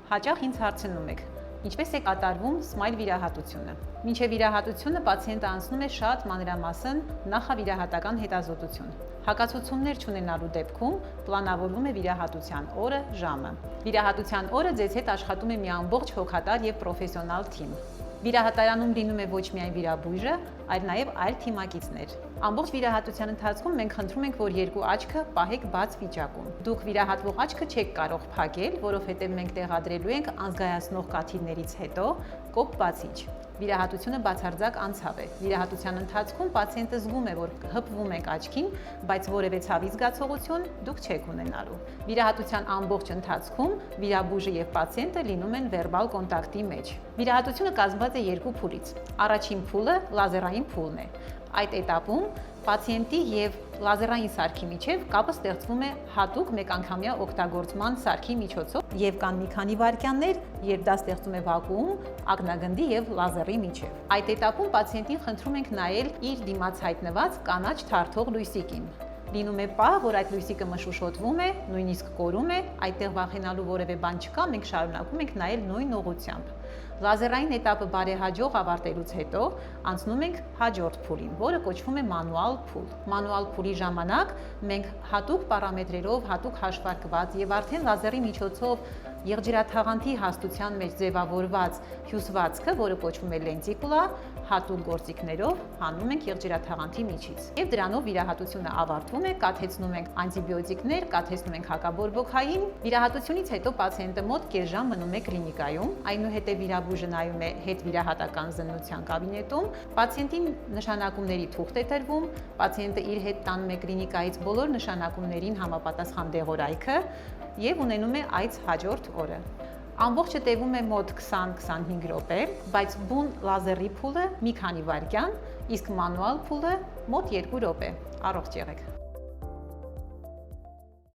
Հաճախ ինձ հարցնում եք. ինչպես է կատարվում SMILE վիրահատությունը։ Մինչև վիրահատությունը պացիենտը անցնում է շատ մանրամասն նախավիրահատական հետազոտություն։ Հակացություններ չունենալու դեպքում պլանավորվում է վիրահատության օրը, ժամը։ Վիրահատության օրը ձեզ հետ աշխատում է մի ամբողջ հոգատար եւ պրոֆեսիոնալ թիմ։ Վիրահատարանում լինում է ոչ միայն վիրաբույժը, այլ նաև այլ թիմակիցներ։ Ամբողջ վիրահատության ընթացքում մենք խնդրում ենք, որ երկու աչքը պահեք բաց վիճակում։ Դուք վիրահատվող աչքը չեք կարող փակել, որովհետև մենք տեղադրելու ենք անզգայացնող կաթիլներից հետո կոպ բացիչ։ Վիրահատությունը բացարձակ անցավ է։ Վիրահատության ընթացքում պացիենտը զգում է, որ հպվում եք աչքին, բայց որևէ ցավի զգացողություն դուք չեք ունենալու։ Վիրահատության ամբողջ ընթացքում վիրաբույժը եւ պացիենտը լինում են վերբալ կոնտակտի մեջ։ Վիրահատությունը կազմված է երկու փուլից։ Առաջին փուլը լազերային փուլն է։ Այդ этаպում պացիենտի եւ լազերային սարքի միջև կապը ստեղծվում է հատուկ մեկանգամյա օգտագործման սարքի միջոցով եւ կան մի քանի վայրկյաններ, երբ դա ստեղծում է վակուում ակնագնդի եւ լազերի միջև։ Այդ этаպում պացիենտին խնդրում ենք նայել իր դիմաց հայտնված կանաչ թարթող լույսիկին։ Լինում է պահ, որ այդ լույսիկը մշուշոտվում է, նույնիսկ կորում է, այդտեղ վախենալու որևէ բան չկա, մենք շարունակում ենք նայել նույն ուղղությամբ։ Լազերային этаպը բարեհաջող ավարտելուց հետո անցնում ենք հաջորդ փուլին, որը կոչվում է մանուալ փուլ։ Մանուալ փուլի ժամանակ մենք հատուկ պարամետրերով, հատուկ հաշվարկված եւ արդեն լազերի միջոցով եղջերաթաղանթի հաստության մեջ ձևավորված հյուսվածքը, որը կոչվում է լենտիկուլա, հատուկ գործիքներով հանում ենք եղջերաթաղանթի միջից։ Եվ դրանով վիրահատությունը ավարտվում է, կաթեցնում ենք անտիբիոտիկներ, կաթեցնում ենք հակաբորբոքային։ Վիրահատությունից հետո պացիենտը մոտ կես ժամ մնում է կլինիկայում, այնուհետև վիրաբույժը նայում է հետվիրահատական զննության կաբինետում, պացիենտին նշանակումների թուղթ է տրվում, պացիենտը իր հետ տանում է կլինիկայից բոլոր նշանակումներին համապատասխան դեղորայքը եւ ունենում է այց հաջորդ օրը։ Ամբողջը տևում է մոտ 20-25 րոպե, բայց բուն լազերի փուլը մի քանի վայրկյան, իսկ մանուալ փուլը մոտ 2 րոպե։ Առողջ եղեք։